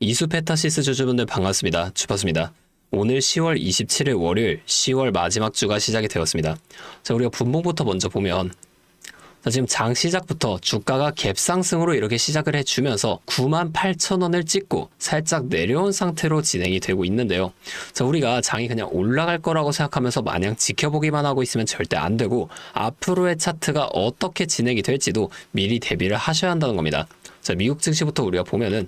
이수페타시스 주주분들 반갑습니다. 주파수입니다. 오늘 10월 27일 월요일 10월 마지막 주가 시작이 되었습니다. 자, 우리가 분봉부터 먼저 보면 지금 장 시작부터 주가가 갭상승으로 이렇게 시작을 해주면서 98,000원을 찍고 살짝 내려온 상태로 진행이 되고 있는데요. 자, 우리가 장이 그냥 올라갈 거라고 생각하면서 마냥 지켜보기만 하고 있으면 절대 안 되고 앞으로의 차트가 어떻게 진행이 될지도 미리 대비를 하셔야 한다는 겁니다. 자, 미국 증시부터 우리가 보면은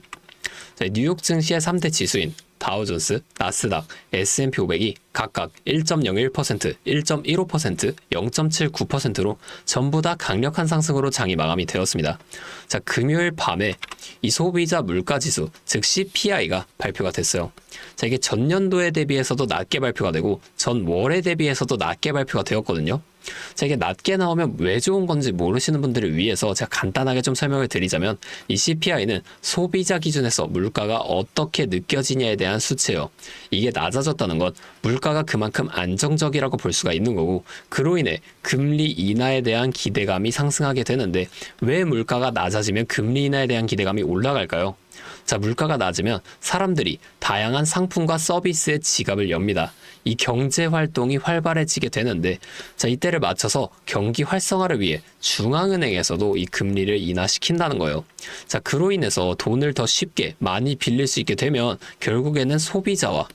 뉴욕 증시의 3대 지수인 다우존스, 나스닥, S&P 500이 각각 1.01%, 1.15%, 0.79%로 전부 다 강력한 상승으로 장이 마감이 되었습니다. 자, 금요일 밤에 이 소비자 물가지수, 즉 CPI가 발표가 됐어요. 자, 이게 전년도에 대비해서도 낮게 발표가 되고 전월에 대비해서도 낮게 발표가 되었거든요. 자, 이게 낮게 나오면 왜 좋은 건지 모르시는 분들을 위해서 제가 간단하게 좀 설명을 드리자면 이 CPI는 소비자 기준에서 물가가 어떻게 느껴지냐에 대한 수치예요. 이게 낮아졌다는 것, 물가가 그만큼 안정적이라고 볼 수가 있는 거고 그로 인해 금리 인하에 대한 기대감이 상승하게 되는데 왜 물가가 낮아지면 금리 인하에 대한 기대감이 올라갈까요? 자, 물가가 낮으면 사람들이 다양한 상품과 서비스에 지갑을 엽니다. 이 경제 활동이 활발해지게 되는데 자, 이때를 맞춰서 경기 활성화를 위해 중앙은행에서도 이 금리를 인하시킨다는 거예요. 자, 그로 인해서 돈을 더 쉽게 많이 빌릴 수 있게 되면 결국에는 소비자와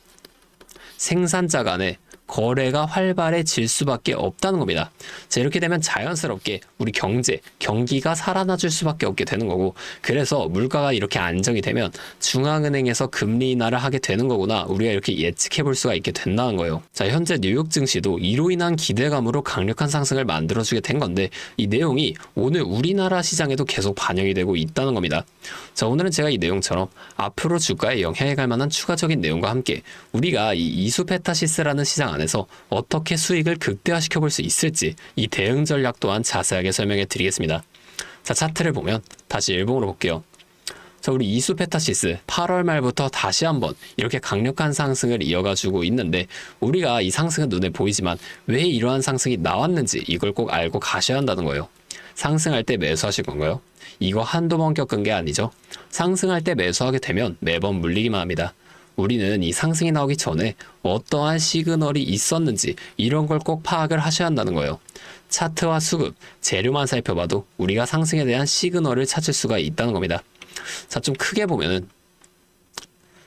생산자 간의 거래가 활발해질 수밖에 없다는 겁니다. 자, 이렇게 되면 자연스럽게 우리 경기가 살아나줄 수밖에 없게 되는 거고 그래서 물가가 이렇게 안정이 되면 중앙은행에서 금리 인하를 하게 되는 거구나 우리가 이렇게 예측해 볼 수가 있게 된다는 거예요. 자, 현재 뉴욕 증시도 이로 인한 기대감으로 강력한 상승을 만들어주게 된 건데 이 내용이 오늘 우리나라 시장에도 계속 반영이 되고 있다는 겁니다. 자, 오늘은 제가 이 내용처럼 앞으로 주가에 영향이 갈 만한 추가적인 내용과 함께 우리가 이 이수페타시스라는 시장 안에서 어떻게 수익을 극대화시켜 볼 수 있을지 이 대응 전략 또한 자세하게 설명해 드리겠습니다. 자, 차트를 보면 다시 일봉으로 볼게요. 자, 우리 이수페타시스 8월 말부터 다시 한번 이렇게 강력한 상승을 이어가주고 있는데 우리가 이 상승은 눈에 보이지만 왜 이러한 상승이 나왔는지 이걸 꼭 알고 가셔야 한다는 거예요. 상승할 때 매수하실 건가요? 이거 한두 번 겪은 게 아니죠. 상승할 때 매수하게 되면 매번 물리기만 합니다. 우리는 이 상승이 나오기 전에 어떠한 시그널이 있었는지 이런 걸 꼭 파악을 하셔야 한다는 거예요. 차트와 수급, 재료만 살펴봐도 우리가 상승에 대한 시그널을 찾을 수가 있다는 겁니다. 자, 좀 크게 보면은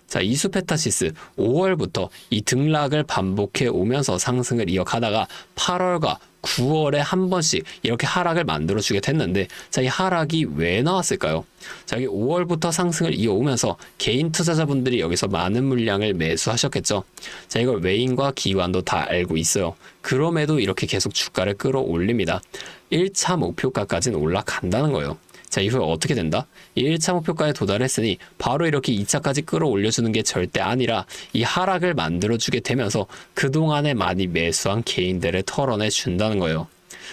자, 이수페타시스 5월부터 이 등락을 반복해 오면서 상승을 이어가다가 8월과 9월에 한 번씩 이렇게 하락을 만들어주게 됐는데 자, 이 하락이 왜 나왔을까요? 자, 여기 5월부터 상승을 이어오면서 개인 투자자분들이 여기서 많은 물량을 매수하셨겠죠. 자, 이걸 외인과 기관도 다 알고 있어요. 그럼에도 이렇게 계속 주가를 끌어올립니다. 1차 목표가까지는 올라간다는 거예요. 자, 이후에 어떻게 된다? 이 1차 목표가에 도달했으니 바로 이렇게 2차까지 끌어올려주는 게 절대 아니라 이 하락을 만들어주게 되면서 그동안에 많이 매수한 개인들을 털어내 준다는 거예요.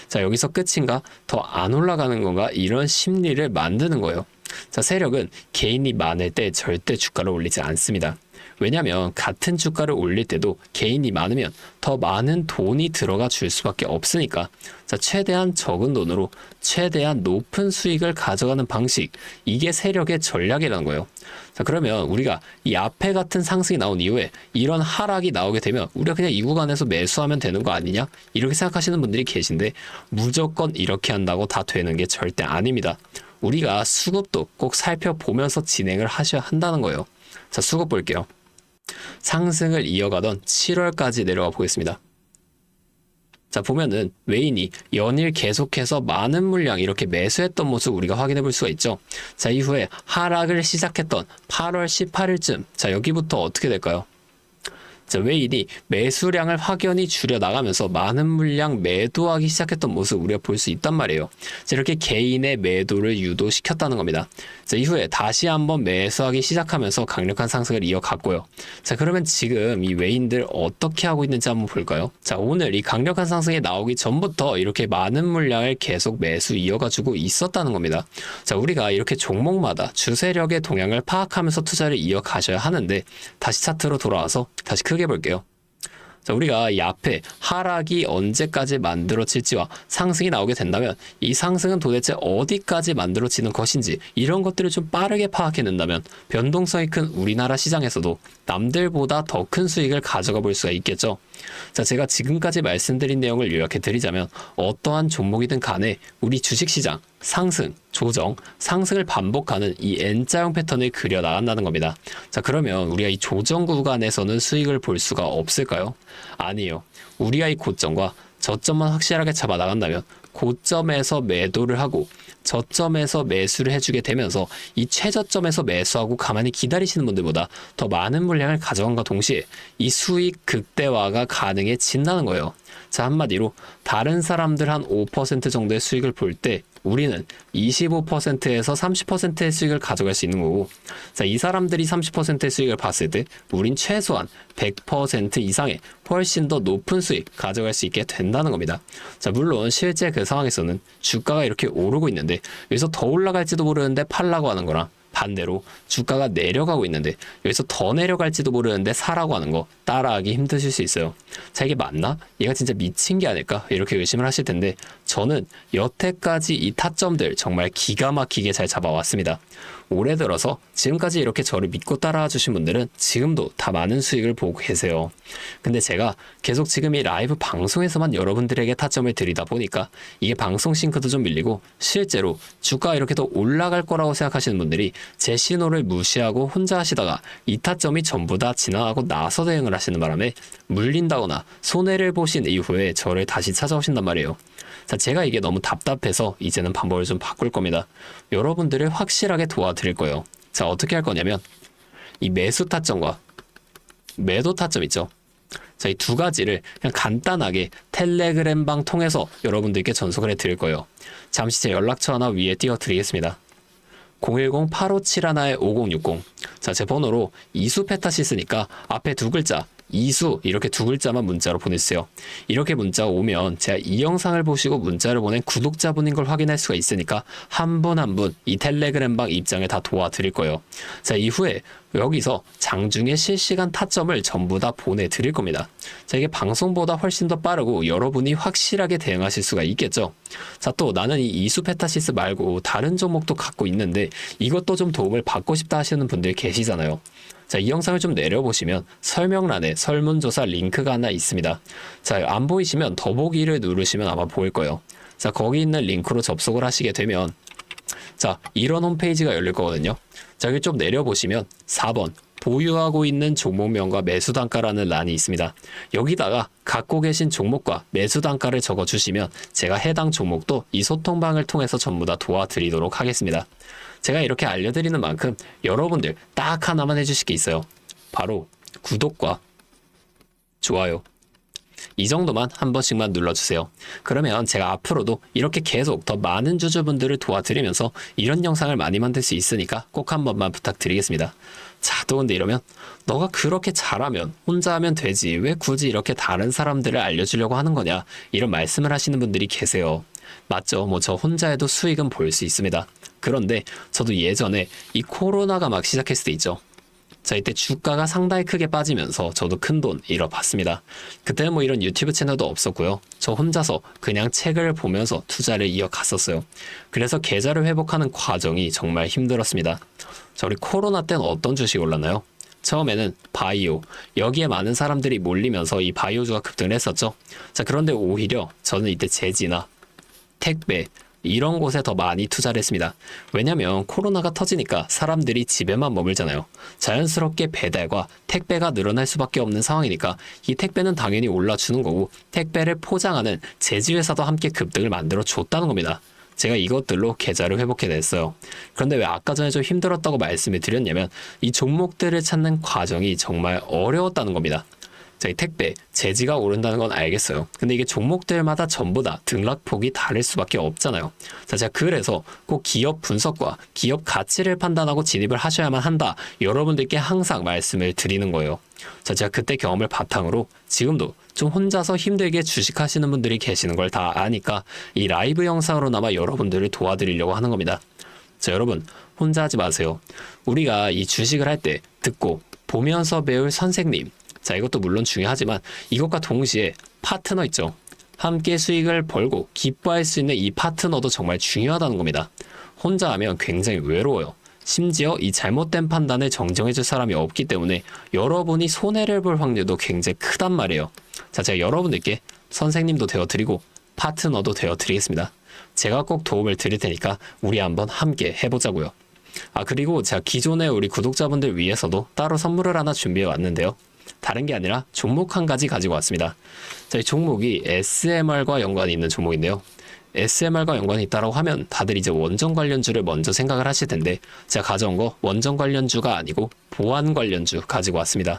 자, 여기서 끝인가? 더 안 올라가는 건가? 이런 심리를 만드는 거예요. 자, 세력은 개인이 많을 때 절대 주가를 올리지 않습니다. 왜냐하면 같은 주가를 올릴 때도 개인이 많으면 더 많은 돈이 들어가 줄 수밖에 없으니까 자, 최대한 적은 돈으로 최대한 높은 수익을 가져가는 방식, 이게 세력의 전략이라는 거예요. 자, 그러면 우리가 이 앞에 같은 상승이 나온 이후에 이런 하락이 나오게 되면 우리가 그냥 이 구간에서 매수하면 되는 거 아니냐? 이렇게 생각하시는 분들이 계신데 무조건 이렇게 한다고 다 되는 게 절대 아닙니다. 우리가 수급도 꼭 살펴보면서 진행을 하셔야 한다는 거예요. 자, 수급 볼게요. 상승을 이어가던 7월까지 내려가 보겠습니다. 자, 보면은 외인이 연일 계속해서 많은 물량 이렇게 매수했던 모습 우리가 확인해 볼 수가 있죠. 자, 이후에 하락을 시작했던 8월 18일쯤 자, 여기부터 어떻게 될까요? 자, 외인이 매수량을 확연히 줄여나가면서 많은 물량 매도하기 시작했던 모습 우리가 볼 수 있단 말이에요. 자, 이렇게 개인의 매도를 유도시켰다는 겁니다. 자, 이후에 다시 한번 매수하기 시작하면서 강력한 상승을 이어갔고요. 자, 그러면 지금 이 외인들 어떻게 하고 있는지 한번 볼까요? 자, 오늘 이 강력한 상승이 나오기 전부터 이렇게 많은 물량을 계속 매수 이어가지고 있었다는 겁니다. 자, 우리가 이렇게 종목마다 주세력의 동향을 파악하면서 투자를 이어가셔야 하는데 다시 차트로 돌아와서 다시 크게 볼게요. 자, 우리가 이 앞에 하락이 언제까지 만들어질지와 상승이 나오게 된다면 이 상승은 도대체 어디까지 만들어지는 것인지 이런 것들을 좀 빠르게 파악해낸다면 변동성이 큰 우리나라 시장에서도 남들보다 더 큰 수익을 가져가 볼 수가 있겠죠. 자, 제가 지금까지 말씀드린 내용을 요약해 드리자면 어떠한 종목이든 간에 우리 주식시장 상승, 조정, 상승을 반복하는 이 N자형 패턴을 그려 나간다는 겁니다. 자, 그러면 우리가 이 조정 구간에서는 수익을 볼 수가 없을까요? 아니에요. 우리가 이 고점과 저점만 확실하게 잡아 나간다면 고점에서 매도를 하고 저점에서 매수를 해주게 되면서 이 최저점에서 매수하고 가만히 기다리시는 분들보다 더 많은 물량을 가져간과 동시에 이 수익 극대화가 가능해진다는 거예요. 자, 한마디로 다른 사람들 한 5% 정도의 수익을 볼 때 우리는 25%에서 30%의 수익을 가져갈 수 있는 거고, 자, 이 사람들이 30%의 수익을 봤을 때 우린 최소한 100% 이상의 훨씬 더 높은 수익 가져갈 수 있게 된다는 겁니다. 자, 물론 실제 그 상황에서는 주가가 이렇게 오르고 있는데 여기서 더 올라갈지도 모르는데 팔라고 하는 거랑 반대로 주가가 내려가고 있는데 여기서 더 내려갈지도 모르는데 사라고 하는 거 따라하기 힘드실 수 있어요. 자, 이게 맞나? 얘가 진짜 미친 게 아닐까? 이렇게 의심을 하실 텐데 저는 여태까지 이 타점들 정말 기가 막히게 잘 잡아왔습니다. 올해 들어서 지금까지 이렇게 저를 믿고 따라와 주신 분들은 지금도 다 많은 수익을 보고 계세요. 근데 제가 계속 지금 이 라이브 방송에서만 여러분들에게 타점을 드리다 보니까 이게 방송 싱크도 좀 밀리고 실제로 주가가 이렇게 더 올라갈 거라고 생각하시는 분들이 제 신호를 무시하고 혼자 하시다가 이 타점이 전부 다 지나가고 나서 대응을 하시는 바람에 물린다거나 손해를 보신 이후에 저를 다시 찾아오신단 말이에요. 자, 제가 이게 너무 답답해서 이제는 방법을 좀 바꿀 겁니다. 여러분들을 확실하게 도와드릴 거예요. 자, 어떻게 할 거냐면 이 매수 타점과 매도 타점 있죠. 자, 이 두 가지를 그냥 간단하게 텔레그램방 통해서 여러분들께 전송을 해드릴 거예요. 잠시 제 연락처 하나 위에 띄워드리겠습니다. 010-8571-5060. 자, 제 번호로 이수 페타시스니까 앞에 두 글자 이수 이렇게 두 글자만 문자로 보내주세요. 이렇게 문자가 오면 제가 이 영상을 보시고 문자를 보낸 구독자분인 걸 확인할 수가 있으니까 한 분 한 분 이 텔레그램방 입장을 다 도와드릴 거예요. 자, 이후에 여기서 장중에 실시간 타점을 전부 다 보내드릴 겁니다. 자, 이게 방송보다 훨씬 더 빠르고 여러분이 확실하게 대응하실 수가 있겠죠. 자, 또 나는 이 이수 페타시스 말고 다른 종목도 갖고 있는데 이것도 좀 도움을 받고 싶다 하시는 분들 계시잖아요. 자, 이 영상을 좀 내려보시면 설명란에 설문조사 링크가 하나 있습니다. 자, 안 보이시면 더보기를 누르시면 아마 보일 거예요. 자, 거기 있는 링크로 접속을 하시게 되면 자, 이런 홈페이지가 열릴 거거든요. 자, 여기 좀 내려보시면 4번 보유하고 있는 종목명과 매수 단가라는 란이 있습니다. 여기다가 갖고 계신 종목과 매수 단가를 적어주시면 제가 해당 종목도 이 소통방을 통해서 전부 다 도와드리도록 하겠습니다. 제가 이렇게 알려드리는 만큼 여러분들 딱 하나만 해주실 게 있어요. 바로 구독과 좋아요. 이 정도만 한 번씩만 눌러주세요. 그러면 제가 앞으로도 이렇게 계속 더 많은 주주분들을 도와드리면서 이런 영상을 많이 만들 수 있으니까 꼭 한 번만 부탁드리겠습니다. 자, 또 근데 이러면 너가 그렇게 잘하면 혼자 하면 되지 왜 굳이 이렇게 다른 사람들을 알려주려고 하는 거냐 이런 말씀을 하시는 분들이 계세요. 맞죠? 뭐 저 혼자 해도 수익은 볼 수 있습니다. 그런데 저도 예전에 이 코로나가 막 시작했을 때 있죠. 자, 이때 주가가 상당히 크게 빠지면서 저도 큰돈 잃어봤습니다. 그때는 뭐 이런 유튜브 채널도 없었고요. 저 혼자서 그냥 책을 보면서 투자를 이어갔었어요. 그래서 계좌를 회복하는 과정이 정말 힘들었습니다. 자, 우리 코로나 때는 어떤 주식이 올랐나요? 처음에는 바이오, 여기에 많은 사람들이 몰리면서 이 바이오주가 급등을 했었죠. 자, 그런데 오히려 저는 이때 제지나 택배 이런 곳에 더 많이 투자를 했습니다. 왜냐면 코로나가 터지니까 사람들이 집에만 머물잖아요. 자연스럽게 배달과 택배가 늘어날 수밖에 없는 상황이니까 이 택배는 당연히 올라주는 거고 택배를 포장하는 제지회사도 함께 급등을 만들어 줬다는 겁니다. 제가 이것들로 계좌를 회복해 냈어요. 그런데 왜 아까 전에 좀 힘들었다고 말씀을 드렸냐면 이 종목들을 찾는 과정이 정말 어려웠다는 겁니다. 자, 이 택배, 제지가 오른다는 건 알겠어요. 근데 이게 종목들마다 전부 다 등락폭이 다를 수밖에 없잖아요. 자, 제가 그래서 꼭 기업 분석과 기업 가치를 판단하고 진입을 하셔야만 한다. 여러분들께 항상 말씀을 드리는 거예요. 자, 제가 그때 경험을 바탕으로 지금도 좀 혼자서 힘들게 주식하시는 분들이 계시는 걸 다 아니까 이 라이브 영상으로나마 여러분들을 도와드리려고 하는 겁니다. 자, 여러분 혼자 하지 마세요. 우리가 이 주식을 할 때 듣고 보면서 배울 선생님, 자, 이것도 물론 중요하지만 이것과 동시에 파트너 있죠. 함께 수익을 벌고 기뻐할 수 있는 이 파트너도 정말 중요하다는 겁니다. 혼자 하면 굉장히 외로워요. 심지어 이 잘못된 판단을 정정해줄 사람이 없기 때문에 여러분이 손해를 볼 확률도 굉장히 크단 말이에요. 자, 제가 여러분들께 선생님도 되어드리고 파트너도 되어드리겠습니다. 제가 꼭 도움을 드릴 테니까 우리 한번 함께 해보자고요. 그리고 제가 기존의 우리 구독자분들 위해서도 따로 선물을 하나 준비해 왔는데요. 다른 게 아니라 종목 한 가지 가지고 왔습니다. 자, 이 종목이 SMR과 연관이 있는 종목인데요. SMR과 연관이 있다고 하면 다들 이제 원전 관련주를 먼저 생각을 하실 텐데, 제가 가져온 거 원전 관련주가 아니고 보안 관련주 가지고 왔습니다.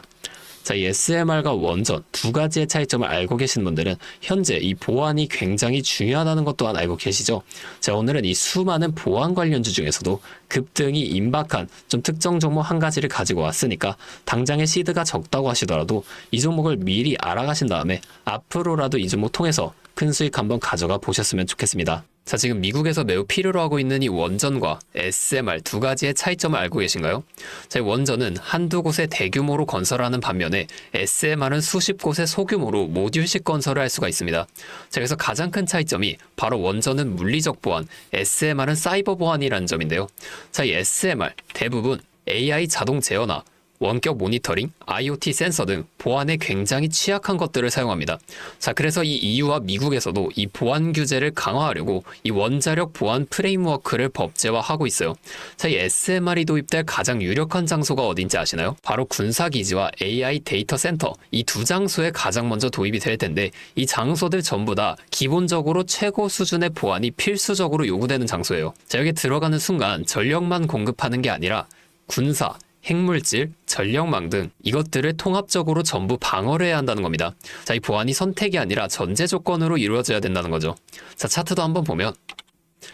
자, 이 SMR과 원전 두 가지의 차이점을 알고 계신 분들은 현재 이 보안이 굉장히 중요하다는 것 또한 알고 계시죠? 자, 오늘은 이 수많은 보안 관련주 중에서도 급등이 임박한 좀 특정 종목 한 가지를 가지고 왔으니까 당장의 시드가 적다고 하시더라도 이 종목을 미리 알아가신 다음에 앞으로라도 이 종목 통해서 큰 수익 한번 가져가 보셨으면 좋겠습니다. 자, 지금 미국에서 매우 필요로 하고 있는 이 원전과 SMR 두 가지의 차이점을 알고 계신가요? 자, 이 원전은 한두 곳에 대규모로 건설하는 반면에 SMR은 수십 곳에 소규모로 모듈식 건설을 할 수가 있습니다. 자, 그래서 가장 큰 차이점이 바로 원전은 물리적 보안, SMR은 사이버 보안이라는 점인데요. 자, 이 SMR 대부분 AI 자동 제어나 원격 모니터링, IoT 센서 등 보안에 굉장히 취약한 것들을 사용합니다. 자, 그래서 이 EU와 미국에서도 이 보안 규제를 강화하려고 이 원자력 보안 프레임워크를 법제화하고 있어요. 자, 이 SMR이 도입될 가장 유력한 장소가 어딘지 아시나요? 바로 군사기지와 AI 데이터 센터, 이 두 장소에 가장 먼저 도입이 될 텐데, 이 장소들 전부 다 기본적으로 최고 수준의 보안이 필수적으로 요구되는 장소예요. 자, 여기 들어가는 순간 전력만 공급하는 게 아니라 군사, 핵물질, 전력망 등 이것들을 통합적으로 전부 방어를 해야 한다는 겁니다. 자, 이 보안이 선택이 아니라 전제 조건으로 이루어져야 된다는 거죠. 자, 차트도 한번 보면,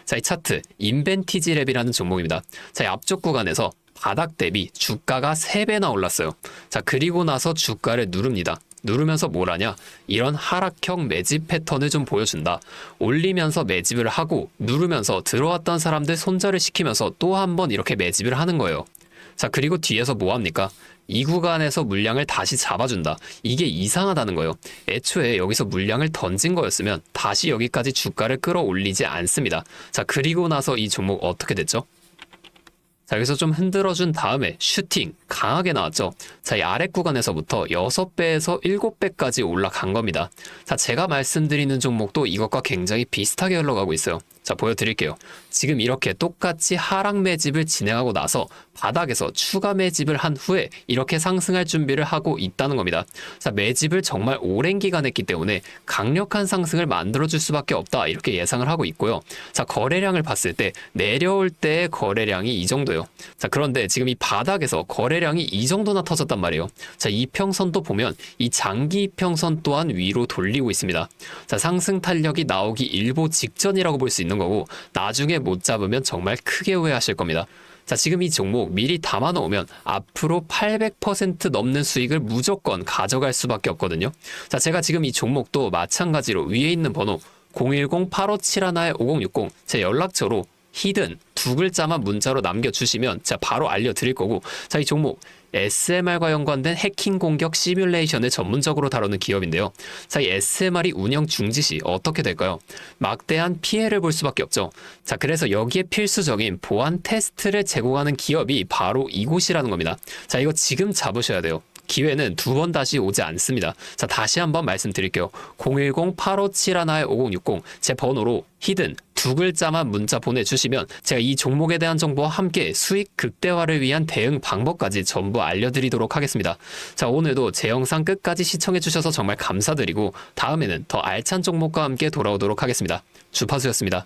자, 이 차트 인벤티지 랩이라는 종목입니다. 자, 이 앞쪽 구간에서 바닥 대비 주가가 3배나 올랐어요. 자, 그리고 나서 주가를 누릅니다. 누르면서 뭘 하냐? 이런 하락형 매집 패턴을 좀 보여준다. 올리면서 매집을 하고 누르면서 들어왔던 사람들 손절을 시키면서 또 한 번 이렇게 매집을 하는 거예요. 자, 그리고 뒤에서 뭐 합니까? 이 구간에서 물량을 다시 잡아준다. 이게 이상하다는 거예요. 애초에 여기서 물량을 던진 거였으면 다시 여기까지 주가를 끌어올리지 않습니다. 자, 그리고 나서 이 종목 어떻게 됐죠? 자, 여기서 좀 흔들어준 다음에 슈팅 강하게 나왔죠. 자, 이 아래 구간에서부터 6배에서 7배까지 올라간 겁니다. 자, 제가 말씀드리는 종목도 이것과 굉장히 비슷하게 흘러가고 있어요. 자, 보여드릴게요. 지금 이렇게 똑같이 하락 매집을 진행하고 나서 바닥에서 추가 매집을 한 후에 이렇게 상승할 준비를 하고 있다는 겁니다. 자, 매집을 정말 오랜 기간 했기 때문에 강력한 상승을 만들어줄 수밖에 없다, 이렇게 예상을 하고 있고요. 자, 거래량을 봤을 때 내려올 때의 거래량이 이 정도예요. 자, 그런데 지금 이 바닥에서 거래량이 이 정도나 터졌단 말이에요. 자, 이평선도 보면 이 장기 이평선 또한 위로 돌리고 있습니다. 자, 상승 탄력이 나오기 일보 직전이라고 볼 수 있는 거고, 나중에 못 잡으면 정말 크게 후회하실 겁니다. 자, 지금 이 종목 미리 담아 놓으면 앞으로 800% 넘는 수익을 무조건 가져갈 수밖에 없거든요. 자, 제가 지금 이 종목도 마찬가지로 위에 있는 번호 010-8571-5060 제 연락처로 히든 두 글자만 문자로 남겨주시면 제가 바로 알려드릴 거고, 자, 이 종목 SMR과 연관된 해킹 공격 시뮬레이션을 전문적으로 다루는 기업인데요. 자, 이 SMR이 운영 중지 시 어떻게 될까요? 막대한 피해를 볼 수밖에 없죠. 자, 그래서 여기에 필수적인 보안 테스트를 제공하는 기업이 바로 이곳이라는 겁니다. 자, 이거 지금 잡으셔야 돼요. 기회는 두 번 다시 오지 않습니다. 자, 다시 한번 말씀드릴게요. 010-8571-5060 제 번호로 히든 두 글자만 문자 보내주시면 제가 이 종목에 대한 정보와 함께 수익 극대화를 위한 대응 방법까지 전부 알려드리도록 하겠습니다. 자, 오늘도 제 영상 끝까지 시청해주셔서 정말 감사드리고 다음에는 더 알찬 종목과 함께 돌아오도록 하겠습니다. 주파수였습니다.